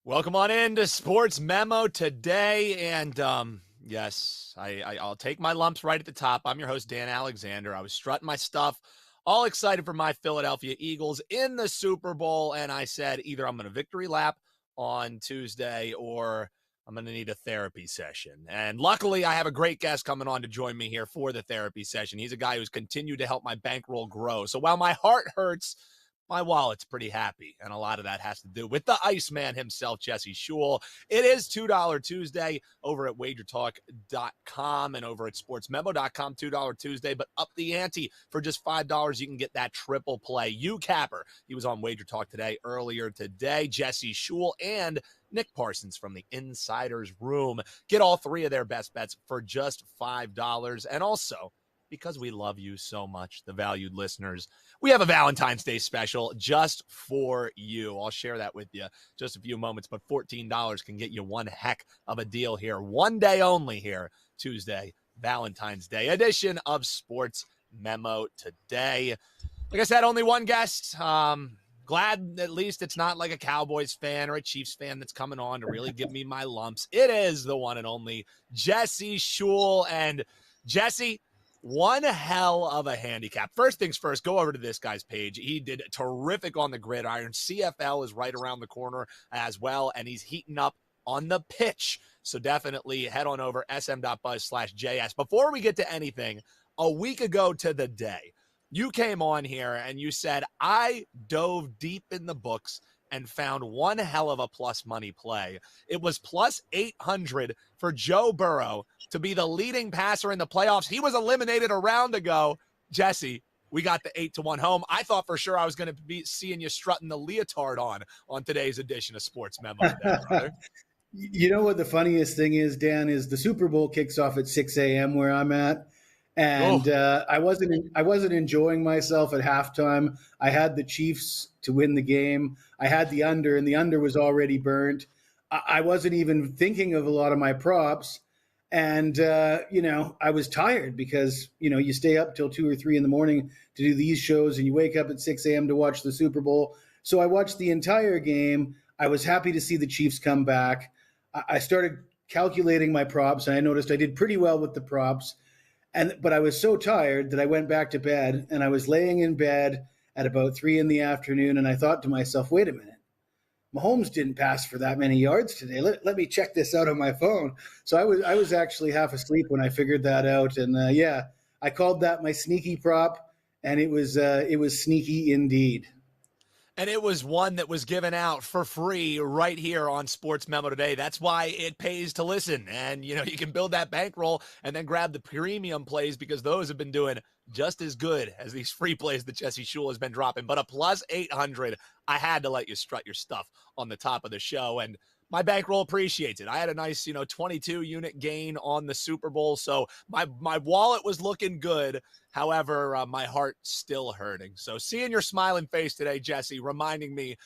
Welcome on in to Sports Memo Today. And yes, I'll take my lumps right at the top. I'm your host, Dan Alexander. I was strutting my stuff, all excited for my Philadelphia Eagles in the Super Bowl. And I said either I'm going to victory lap on Tuesday or I'm going to need a therapy session. And luckily, I have a great guest coming on to join me here for the therapy session. He's a guy who's continued to help my bankroll grow. So while my heart hurts, my wallet's pretty happy, and a lot of that has to do with the Iceman himself, Jesse Schule. It is $2 Tuesday over at wagertalk.com and over at sportsmemo.com, $2 Tuesday, but up the ante for just $5. You can get that triple play. Capper, he was on Wager Talk today, earlier today. Jesse Schule and Nick Parsons from the Insider's Room. Get all three of their best bets for just $5. And also, because we love you so much, the valued listeners, we have a Valentine's Day special just for you. I'll share that with you just a few moments, but $14 can get you one heck of a deal here. One day only here, Tuesday, Valentine's Day edition of Sports Memo Today. Like I said, only one guest. Glad at least it's not like a Cowboys fan or a Chiefs fan that's coming on to really give me my lumps. It is the one and only Jesse Schule. And Jesse, one hell of a handicap. First things first, go over to this guy's page. He did terrific on the gridiron. CFL is right around the corner as well, and he's heating up on the pitch. So definitely head on over sm.buzz/JS. Before we get to anything, a week ago to the day, you came on here and you said, I dove deep in the books and found one hell of a plus money play. It was plus 800 for Joe Burrow to be the leading passer in the playoffs. He was eliminated a round ago. Jesse, we got the 8-1 home. I thought for sure I was going to be seeing you strutting the leotard on today's edition of Sports Memo today, brother. You know what the funniest thing is, Dan, is the Super Bowl kicks off at 6 a.m. where I'm at. And I wasn't enjoying myself at halftime. I had the Chiefs to win the game. I had the under, and the under was already burnt. I wasn't even thinking of a lot of my props. And, I was tired because, you stay up till 2 or 3 in the morning to do these shows, and you wake up at 6 a.m. to watch the Super Bowl. So I watched the entire game. I was happy to see the Chiefs come back. I started calculating my props, and I noticed I did pretty well with the props. But I was so tired that I went back to bed, and I was laying in bed at about 3 in the afternoon, and I thought to myself, wait a minute, Mahomes didn't pass for that many yards today. Let me check this out on my phone. So I was actually half asleep when I figured that out, and I called that my sneaky prop, and it was sneaky indeed. And it was one that was given out for free right here on Sports Memo Today. That's why it pays to listen. And, you can build that bankroll and then grab the premium plays because those have been doing just as good as these free plays that Jesse Schule has been dropping. But a plus 800, I had to let you strut your stuff on the top of the show. And my bankroll appreciates it. I had a nice, 22-unit gain on the Super Bowl. So my wallet was looking good. However, my heart still hurting. So seeing your smiling face today, Jesse, reminding me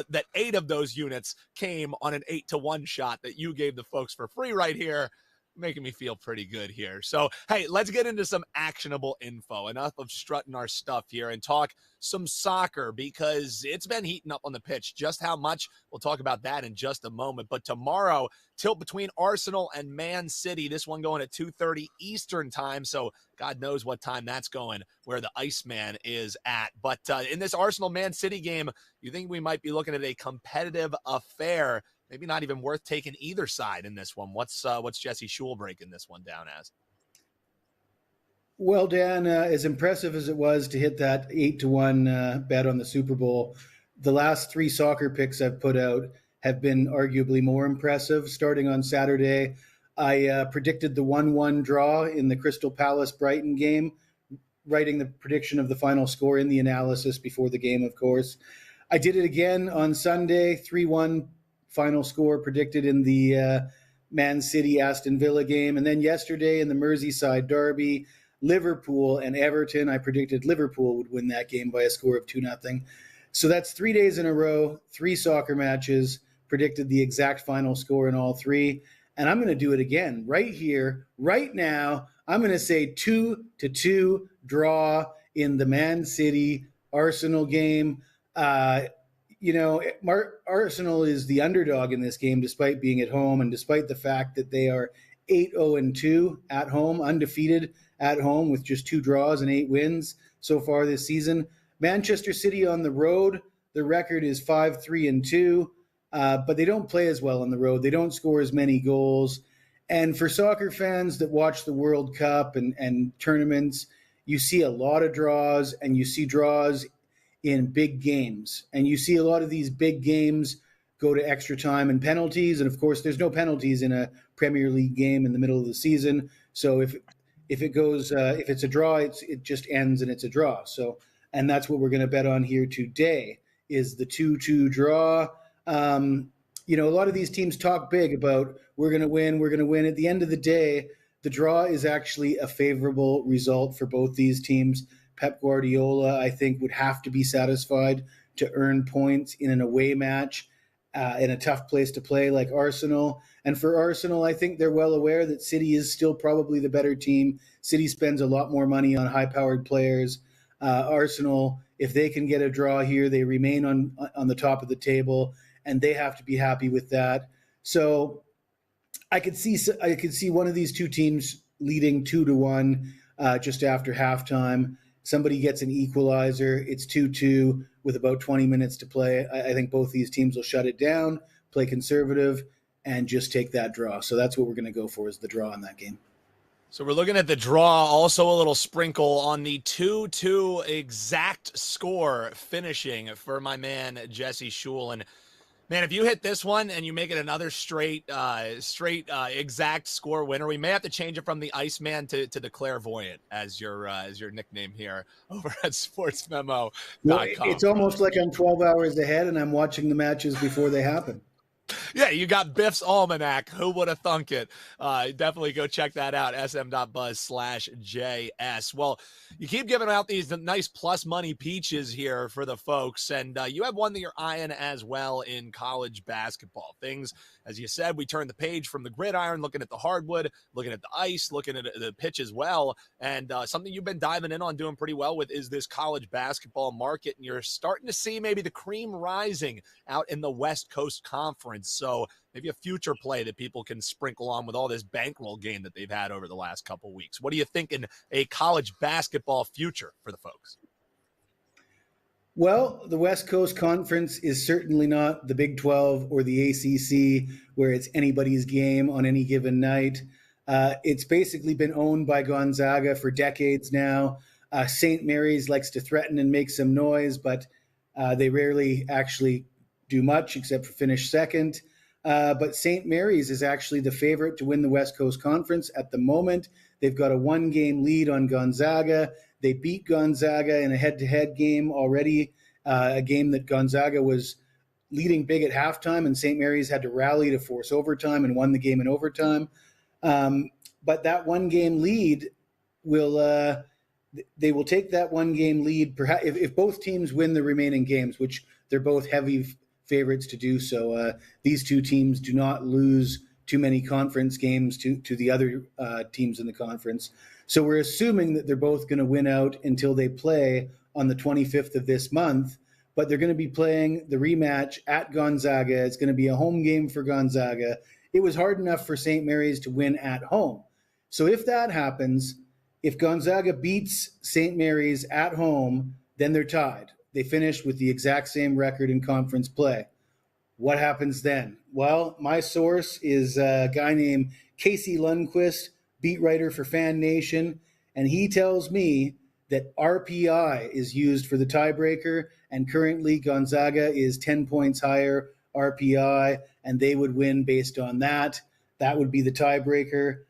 that 8 of those units came on an 8-1 shot that you gave the folks for free right here, making me feel pretty good here. So, hey, let's get into some actionable info. Enough of strutting our stuff here and talk some soccer because it's been heating up on the pitch. Just how much, we'll talk about that in just a moment. But tomorrow, tilt between Arsenal and Man City. This one going at 2:30 Eastern time. So God knows what time that's going, where the Iceman is at. But in this Arsenal-Man City game, you think we might be looking at a competitive affair. Maybe not even worth taking either side in this one. What's Jesse Schule breaking this one down as? Well, Dan, as impressive as it was to hit that 8-1 bet on the Super Bowl, the last 3 soccer picks I've put out have been arguably more impressive. Starting on Saturday, I predicted the 1-1 draw in the Crystal Palace-Brighton game, writing the prediction of the final score in the analysis before the game, of course. I did it again on Sunday, 3-1 final score predicted in the Man City-Aston Villa game. And then yesterday in the Merseyside derby, Liverpool and Everton, I predicted Liverpool would win that game by a score of 2-0. So that's 3 days in a row, 3 soccer matches, predicted the exact final score in all 3. And I'm going to do it again right here, right now. I'm going to say 2-2 draw in the Man City Arsenal game. Arsenal is the underdog in this game, despite being at home, and despite the fact that they are 8-0-2 at home, undefeated at home with just 2 draws and 8 wins so far this season. Manchester City on the road, the record is 5-3-2, but they don't play as well on the road. They don't score as many goals. And for soccer fans that watch the World Cup and tournaments, you see a lot of draws, and you see draws in big games. And you see a lot of these big games go to extra time and penalties. And of course, there's no penalties in a Premier League game in the middle of the season. So if it's a draw, it just ends and it's a draw. So, and that's what we're going to bet on here today is the 2-2 draw. A lot of these teams talk big about we're going to win. At the end of the day, the draw is actually a favorable result for both these teams. Pep Guardiola, I think, would have to be satisfied to earn points in an away match in a tough place to play like Arsenal. And for Arsenal, I think they're well aware that City is still probably the better team. City spends a lot more money on high-powered players. Arsenal, if they can get a draw here, they remain on the top of the table, and they have to be happy with that. So I could see one of these two teams leading 2-1 just after halftime. Somebody gets an equalizer. It's 2-2 with about 20 minutes to play. I think both these teams will shut it down, play conservative, and just take that draw. So that's what we're going to go for, is the draw in that game. So we're looking at the draw, also a little sprinkle on the 2-2 exact score finishing for my man Jesse Schule. And man, if you hit this one and you make it another straight exact score winner, we may have to change it from the Iceman to the Clairvoyant as your nickname here over at SportsMemo.com. Well, it's almost like I'm 12 hours ahead and I'm watching the matches before they happen. Yeah, you got Biff's Almanac. Who would have thunk it? Definitely go check that out, sm.buzz/JS. Well, you keep giving out these nice plus money peaches here for the folks, and you have one that you're eyeing as well in college basketball. Things, as you said, we turned the page from the gridiron, looking at the hardwood, looking at the ice, looking at the pitch as well, and something you've been diving in on doing pretty well with is this college basketball market, and you're starting to see maybe the cream rising out in the West Coast Conference. So maybe a future play that people can sprinkle on with all this bankroll game that they've had over the last couple of weeks. What do you think in a college basketball future for the folks? Well, the West Coast Conference is certainly not the Big 12 or the ACC, where it's anybody's game on any given night. It's basically been owned by Gonzaga for decades now. St. Mary's likes to threaten and make some noise, but they rarely actually do much except for finish second. But St. Mary's is actually the favorite to win the West Coast Conference at the moment. They've got a 1-game lead on Gonzaga. They beat Gonzaga in a head-to-head game already, a game that Gonzaga was leading big at halftime, and St. Mary's had to rally to force overtime and won the game in overtime. But that 1-game lead they will take that 1-game lead perhaps if both teams win the remaining games, which they're both heavy favorites to do so. These two teams do not lose too many conference games to the other teams in the conference. So we're assuming that they're both going to win out until they play on the 25th of this month, but they're going to be playing the rematch at Gonzaga. It's going to be a home game for Gonzaga. It was hard enough for St. Mary's to win at home. So if that happens, if Gonzaga beats St. Mary's at home, then they're tied. They finished with the exact same record in conference play. What happens then? Well, my source is a guy named Casey Lundquist, beat writer for Fan Nation, and he tells me that RPI is used for the tiebreaker, and currently Gonzaga is 10 points higher RPI, and they would win based on that. That would be the tiebreaker.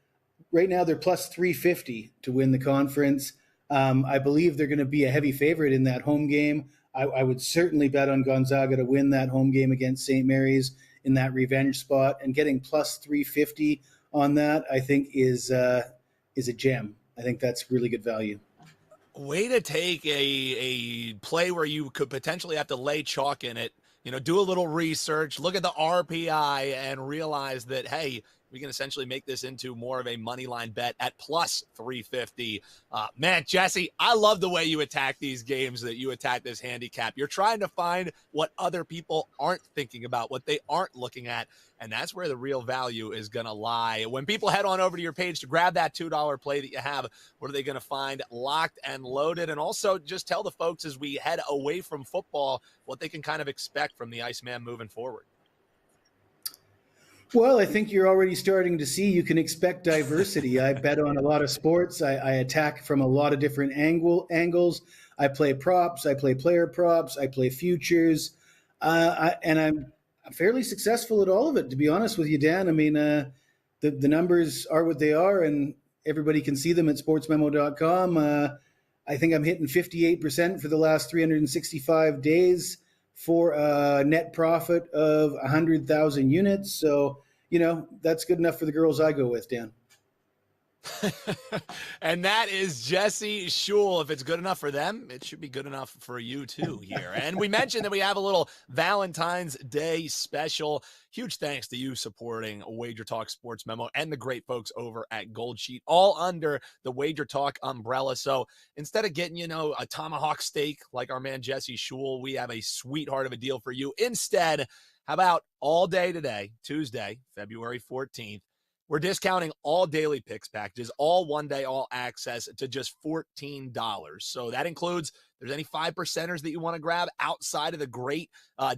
Right now, they're plus 350 to win the conference. I believe they're going to be a heavy favorite in that home game. I would certainly bet on Gonzaga to win that home game against St. Mary's in that revenge spot, and getting plus 350 on that, I think is a gem. I think that's really good value. Way to take a play where you could potentially have to lay chalk in it, do a little research, look at the RPI and realize that, hey, we can essentially make this into more of a money line bet at plus 350. Man, Jesse, I love the way you attack these games, that you attack this handicap. You're trying to find what other people aren't thinking about, what they aren't looking at, and that's where the real value is going to lie. When people head on over to your page to grab that $2 play that you have, what are they going to find? Locked and loaded. And also just tell the folks as we head away from football what they can kind of expect from the Iceman moving forward. Well, I think you're already starting to see you can expect diversity. I bet on a lot of sports. I attack from a lot of different angles. I play props. I play player props. I play futures. And I'm fairly successful at all of it, to be honest with you, Dan. I mean, the numbers are what they are, and everybody can see them at sportsmemo.com. I think I'm hitting 58% for the last 365 days for a net profit of 100,000 units. So, that's good enough for the girls I go with, Dan. And that is Jesse Schule. If it's good enough for them, it should be good enough for you too here. And we mentioned that we have a little Valentine's Day special. Huge thanks to you supporting Wager Talk Sports Memo and the great folks over at Gold Sheet, all under the Wager Talk umbrella. So instead of getting, a tomahawk steak like our man Jesse Schule, we have a sweetheart of a deal for you. Instead, how about all day today, Tuesday, February 14th, we're discounting all daily picks packages, all one day, all access to just $14. So that includes, if there's any 5%ers that you want to grab outside of the great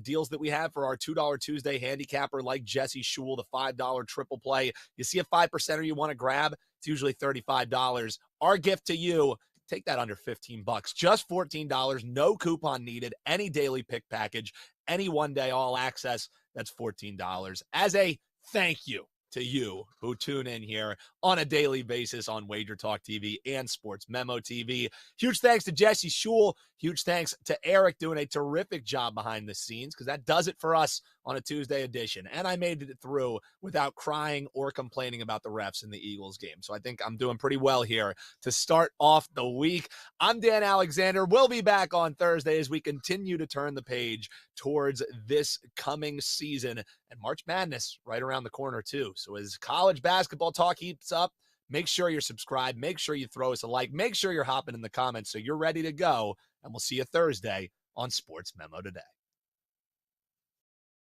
deals that we have for our $2 Tuesday handicapper like Jesse Schule, the $5 triple play. You see a 5%er you want to grab, it's usually $35. Our gift to you, take that under $15, just $14, no coupon needed, any daily pick package, any one day, all access, that's $14 as a thank you to you who tune in here on a daily basis on Wager Talk TV and Sports Memo TV. Huge thanks to Jesse Schule. Huge thanks to Eric doing a terrific job behind the scenes, because that does it for us on a Tuesday edition. And I made it through without crying or complaining about the refs in the Eagles game. So I think I'm doing pretty well here to start off the week. I'm Dan Alexander. We'll be back on Thursday as we continue to turn the page towards this coming season, and March Madness right around the corner too. So as college basketball talk heats up, make sure you're subscribed. Make sure you throw us a like. Make sure you're hopping in the comments so you're ready to go. And we'll see you Thursday on Sports Memo Today.